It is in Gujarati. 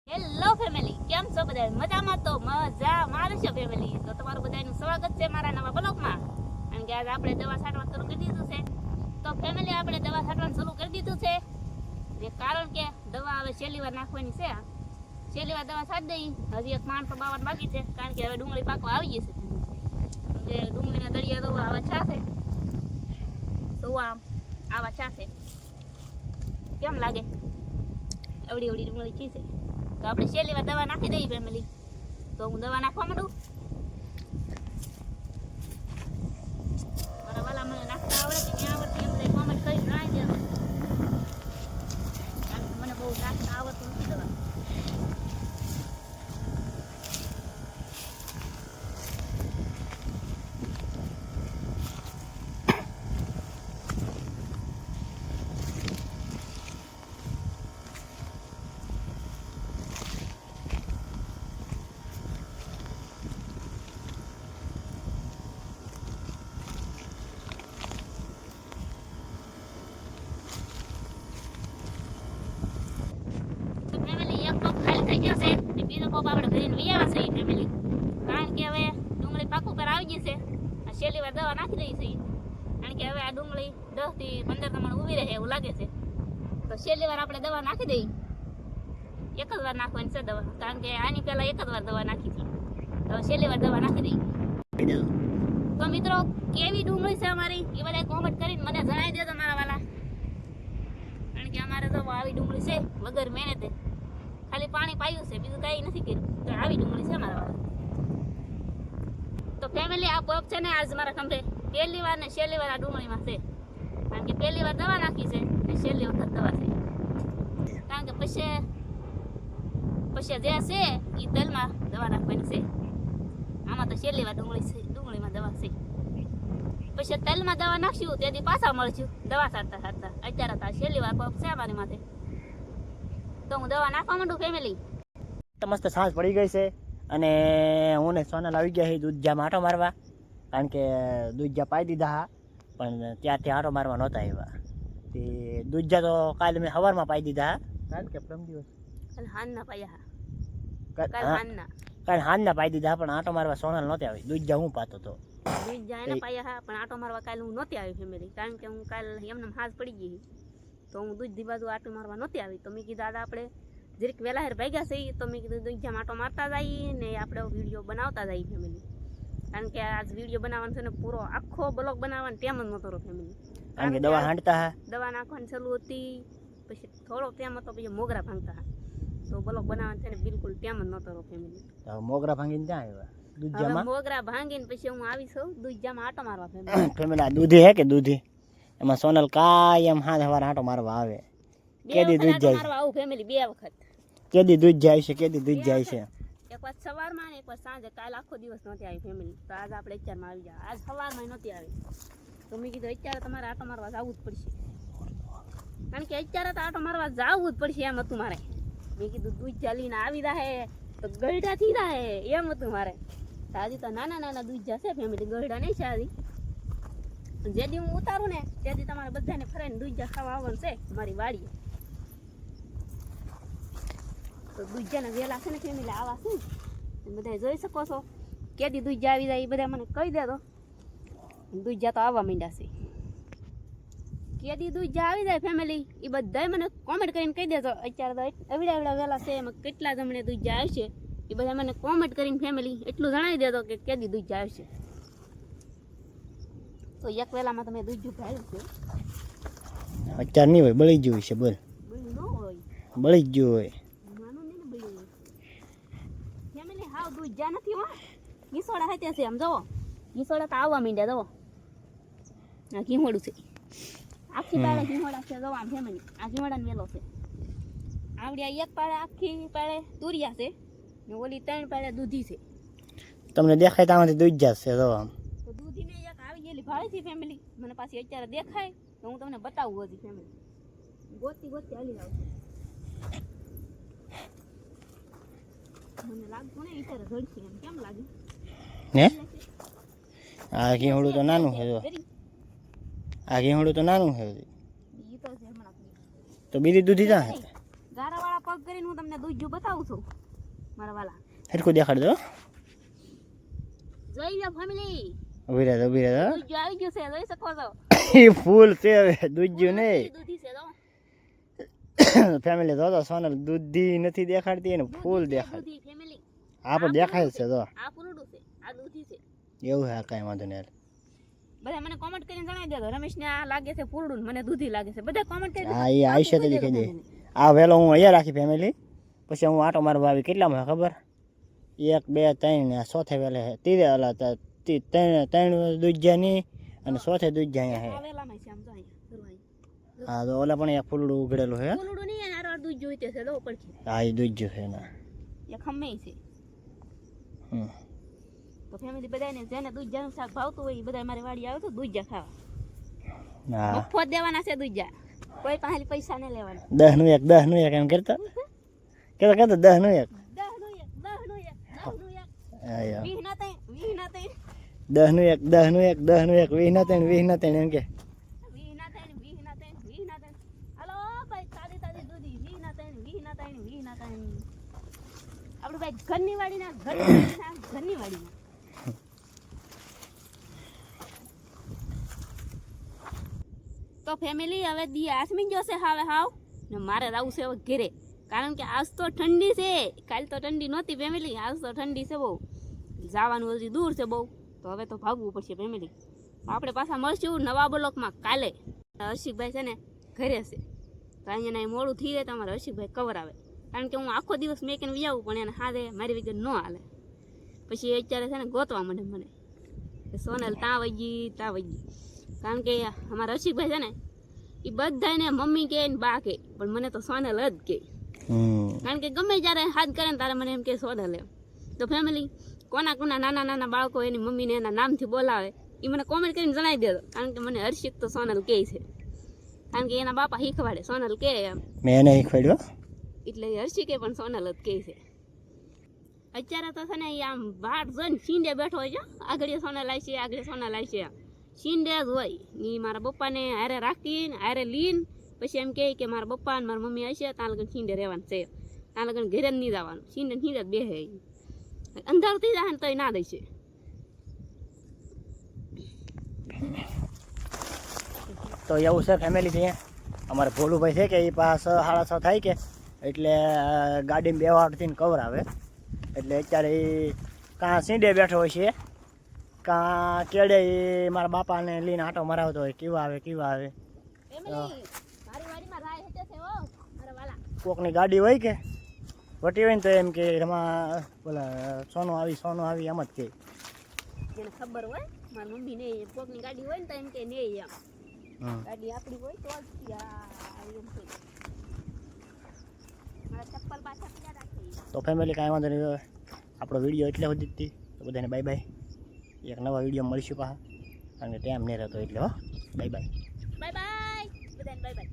હેલો ફેમિલી, કેમ છો બધા? મજામાં? તો મજામાં છે ફેમિલી. તો તમારું બધાનું સ્વાગત છે મારા નવા બ્લોગમાં. કારણ કે આજ આપણે દવા છાંટવાનું શરૂ કરી દીધું છે. તો ફેમિલી, આપણે દવા છાંટવાનું શરૂ કરી દીધું છે. કારણ કે દવા હવે છેલ્લી વાર નાખવાની છે. છેલ્લી વાર દવા છાંટી દઈ. હજી એક માણ તો બાવન બાકી છે, કારણ કે હવે ડુંગળી પાકવા આવી જશે. જે ડુંગળીના દળિયા તો આવા છાશે, તો આવા છાશે. કેમ લાગે? એવડી એવડી ડુંગળી છે. તો આપણે છેલ્લી વાર દવા નાખી દઈએ ફેમિલી. તો હું દવા નાખવા માંડું. મારા વાલા મને નાખતા આવડે કે નહીં આવડતી એમ બધા કોમેન્ટ કરી જણાવી દેજો. કારણ કે મને બહુ નાખતા આવડતું નથી દવા. બીજો કોપ આપણે ભરીને વિયાવા છે ફેમિલી. કારણ કે હવે ડુંગળી પાક ઉપર આવી જશે. છેલ્લી વાર દવા નાખી દઈ છે. કારણ કે હવે આ ડુંગળી 10 થી 15 મણ ઉભી રહે એવું લાગે છે. તો છેલ્લી વાર આપણે દવા નાખી દઈ. એક જ વાર નાખવાની છે દવા, કારણ કે આની પહેલા એક જ વાર દવા નાખી હતી. તો છેલ્લી વાર દવા નાખી દઈ. તો મિત્રો, કેવી ડુંગળી છે અમારી એ બધા કોમેન્ટ કરીને મને જણાવી દેજો મારા વાલા. કારણ કે અમારે તો આવી ડુંગળી છે વગર મહેનતે. ખાલી પાણી પાયું છે, બીજું કઈ નથી કર્યું. તો આવી ડુંગળી છે મારા વાળા. તો ફેમિલી, આ પોપ છે ને આજ મારા ખંભે પહેલી વાર ને છેલ્લી વાર આ ડુંગળીમાં છે. કારણ કે પહેલી વાર દવા નાખી છે ને છેલ્લી વખત દવા છે. કારણ કે પછી જે છે એ તેલમાં દવા નાખવાની છે. આમાં તો છેલ્લી વાર ડુંગળીમાં દવા છે. પછી તેલમાં દવા નાખશું તેથી પાછા મળશું દવા છાંટતા છાંટતા. અત્યારે તો છેલ્લી વાર પોપ છે મારી માથે. તો હું દવા નાખવા માંડું ફેમિલી. મસ્ત સાંજ પડી ગઈ છે અને હું ને સોનલ આવી ગયા છે દૂધજામાં આંટો મારવા. કારણ કે દૂધજા પાઈ દીધા હા, પણ ત્યારથી આંટો મારવા નહોતા આવ્યા. તે દૂધજા તો કાલે મેં સવારમાં પાઈ દીધા હા. કાલ કે પ્રમ દિવસ કાલ હાંજના પાયા હા. કાલ હાંજના પાઈ દીધા, પણ આંટો મારવા સોનલ નહોતી આવી. દૂધજા હું પાતો હતો. દૂધજા એને પાયા હા, પણ આંટો મારવા કાલે હું નહોતી આવી ફેમિલી. કારણ કે હું કાલ એમને હાથ પડી ગઈ. તો હું દૂધની બાજુ આંટો મારવા નહોતી આવી. તો મેં કીધું દાદા આપણે જરીક વહેલા હેર ભાગ્યા છે. તો મેં કીધું દૂધજામાં આંટો મારતા જઈએ ને આપણે વિડીયો બનાવતા જઈએ ફેમિલી. કારણ કે આજ વિડીયો બનાવવાનો છે ને પૂરો આખો બ્લોગ બનાવવાનો ટાઈમ જ નહોતો ફેમિલી. કારણ કે દવા હાંટતા હા, દવા નાખવાની ચાલુ હતી. પછી થોડો ટાઈમ હતો, પછી મોગરા ભાંગતા હા. તો બ્લોગ બનાવવાનો છે ને બિલકુલ ટાઈમ જ નહોતો ફેમિલી. મોગરા ભાંગીને ક્યાં આવ્યા દૂધજામાં? મોગરા ભાંગીને પછી હું આવી છું દૂધજામાં આંટો મારવા ફેમિલી. આ દૂધી હે કે દૂધી? એમાં સોનલ કાયમ હાથ સવારે આંટો મારવા આવે. કેદી દૂધ જાય મારવા આવું ફેમિલી 2 વખત. કેદી દૂધ જાય છે, કેદી દૂધ જાય છે. એક વાર સવારમાં ને એક વાર સાંજે. કાલ આખો દિવસ નહોતી આવી ફેમિલી. તો આજ આપણે અત્યારમાં આવી જાય. આજ સવારમાં નહોતી આવી. તો મેં કીધું અત્યારે તમારે આંટો મારવા જવું જ પડશે. કારણ કે અત્યારે તો આંટો મારવા જવું જ પડશે એમ હતું મારે. મેં કીધું દૂધ ચાલીને આવી રહે તો ગળડા થી રહે એમ હતું મારે. તો હજી તો નાના નાના દૂધ જશે ફેમિલી, ગળડા નહીં છે હજી. જે દી હું ઉતારું ને ત્યાંથી તમારે બધાને ફરાઈને દૂધ ખાવા આવવાનું છે મારી વાડીએ. તો દૂધજાના વેલા છે ને ફેમિલી આવા છે ને બધા જોઈ શકો છો. કેદી દૂધજા આવી જાય એ બધા મને કહી દેજો. દૂધજા તો આવવા માંડ્યા છે. કેદી દૂધજા આવી જાય ફેમિલી એ બધાય મને કોમેન્ટ કરીને કહી દેજો. અત્યારે તો એવડા વેલા છે, એમાં કેટલા જમણે દૂધજા આવશે એ બધા મને કોમેન્ટ કરીને ફેમિલી એટલું જણાવી દેજો કે કેદી દૂધજા આવશે. તો એક વેલામાં તમે દૂધજું ભાવ્યું છે. અત્યારે નહીં હોય, બળી ગયું છે. બોલ, બળ્યું ન હોય, બળી જ ગયું હોય. હાવ દૂધજા નથી હો. ઘીસોડા હાથે છે આમ જવો. ઘીસોડા તો આવવા માંડ્યા જવો. આ ઘીમોડું છે. આખી પાળે ઘીમોડા છે જવો આમ ફેમિલી. આ ઘીમોડાનો વેલો છે. આવડ્યા એક પાળે આખી પાળે તુરિયા છે ને ઓલી 3 પાળે દૂધી છે. તમને દેખાય ત્યાંથી દૂધ જશે જો આમ. તો દૂધીને એક આવી ગયેલી ભાળી છે ફેમિલી. મને પાછી અત્યારે દેખાય તો હું તમને બતાવું હજી ફેમિલી. ગોતી હાલી આવશે. મને લાગતું ને અત્યારે જડશે એમ. કેમ લાગે? હે? આ ઘીહોડું તો નાનું છે જો. આ ઘીહોડું તો નાનું છે. ઈ તો છે હમણાં. તો બીજી દૂધી ક્યાં છે? ગારાવાળા પગ કરીને હું તમને દૂધ બતાવું છું મારા વાલા. સરખું દેખાડ દો. જોઈ લો ફેમિલી, ઉભી રહે દૂધ આવી ગયું છે, જોઈ શકો છો. એ ફૂલ છે હવે દૂધ્યું નહીં. દૂધી છે તો ફેમિલી તો સોનલ દૂધી નથી દેખાડતી એને ફૂલ દેખાડ. દૂધી ફેમિલી. આ પણ દેખાય છે તો આ પૂરડું છે, આ દૂધી છે. એવું હે કાંઈ વાંધો નહીં. બધા મને કોમેન્ટ કરીને જણાવી દેજો રમેશને આ લાગે છે પૂરડું મને દૂધી લાગે છે. બધા કોમેન્ટ કરી હા એ આયશે તો કહી દે. આ વેલો હું અહીંયા રાખી ફેમિલી, પછી હું આટો મારવા આવી. કેટલામાં ખબર? 1 2 3 ને ચોથે વેલે ત્રીજે અલા ત્રણ દૂધજાની અને ચોથે દૂધજા અહીંયા હે. આવેલામાં છે આમ તો અહીંયા ફરવાય. હા તો ઓલા પણ એક ફૂલડું ઉઘડેલું હે. પૂરડું નહીં આર દૂધ જોઈતે છે તો પડખે. હા એ દૂધજું છે ને. એ ખમ્મે છે. હમ. તો ફેમિલી બધાને જેને દૂધજાનું શાક ભાવતું હોય એ બધા મારી વાડી આવે તો દૂધજા ખાવા. હા મફત દેવાના છે દૂધજા, કોઈ પાસે પૈસા નહીં લેવાના. 10 નું 1 10 નું 1 એમ કરતા કેતો 10 નું 1. 10 નું 1 10 નું 1 10 નું 1 હા યાર 20 ના તઈ 20 ના તઈ 10 નું 1 10 નું 1 10 નું 1 20 ના તઈ 20 ના તઈ એમ કે 20 ના તઈ 20 ના તઈ 20 ના તઈ. હાલો ભાઈ તાજી તાજી દૂધી 20 ના તઈ 20 ના તઈ 20 ના તઈ. આપણું ભાઈ ઘરની વાડીના ઘરની વાડીના. તો ફેમિલી હવે દી આસમી જશે હાવે હાવ ને મારે જવું છે હવે ઘરે, કારણ કે આજ તો ઠંડી છે. કાલ તો ઠંડી નહોતી ફેમિલી, આજ તો ઠંડી છે બહુ. જવાનું હજી દૂર છે બહુ, તો હવે તો ભાગવું પડશે ફેમિલી. આપણે પાછા મળશું નવા બ્લોકમાં કાલે. હર્ષિકભાઈ છે ને ઘરે છે, તો અહીંયા મોડું થઈ જાય તો અમારે હર્ષિકભાઈ કવર આવે, કારણ કે હું આખો દિવસ મેકીને વિયાવું પણ એને હાથે મારી વગર ન હાલે. પછી અત્યારે છે ને ગોતવા માંડે મને કે સોનલ ત્યાં વહી ગઈ, કારણ કે અમારા હર્ષિકભાઈ છે ને એ બધાને મમ્મી કે ને બા કે, પણ મને તો સોનલ જ કે. કારણ કે ગમે જ્યારે હાથ કરે ને તારે મને એમ કે સોનલ એમ. તો ફેમિલી કોના કોના નાના નાના બાળકો એની મમ્મીને એના નામથી બોલાવે એ મને કોમેન્ટ કરીને જણાવી દેજો, કારણ કે મને હર્ષિક તો સોનલ કહે છે, કારણ કે એના બાપા શીખવાડે સોનલ કે એમ. મેં એને શીખવાડ્યો એટલે હર્ષિકે પણ સોનલ જ કહે છે. અત્યારે તો છે ને એ આમ વાટ જોઈને શીંડે બેઠો હોય છે, આગળ સોનલ આવી છે, આગળ સોનલ આવી છે, શીંડે જ હોય. એ મારા પપ્પાને હારે રાખીને હારે લીન પછી એમ કહે કે મારા પપ્પા ને મારા મમ્મી હશે ત્યાં લગન શીંડે રહેવાનું છે, ત્યાં લગન ઘરે જ નહીં જવાનું, શીંડે શીંડે જ બેસે. અંધારું થઈ જાય ને તો ના દઈ છે. તો એવું છે ફેમિલી ત્યાં અમારે ભોલુભાઈ છે કે એ પાસ 6:30 થાય કે એટલે ગાડીમાં બેવાડથી કવર આવે, એટલે અત્યારે એ કાં સીંડે બેઠો હોય છે કાં કેડે એ મારા બાપાને લઈને આટો મરાવતો હોય. કેવા આવે કોકની ગાડી હોય કે વટી હોય ને તો એમ કે એમાં બોલા સોનું આવી એમ જ કે જેને ખબર હોય મારી મમ્મી ને કોકની ગાડી હોય ને તો એમ કે નહીં એમ ગાડી આપણી હોય તો જ એમ કે મારા ચપ્પલ પાછા ક્યાં રાખી. તો ફેમિલી કાંઈ વાંધો નહીં, આપણો વિડીયો એટલે સુધી જ તો બધાને બાય બાય. એક નવા વિડીયો મળીશું પાછા, કારણ કે ટાઈમ નહીં રહેતો એટલે. હો બાય બાય બધાને બાય બાય.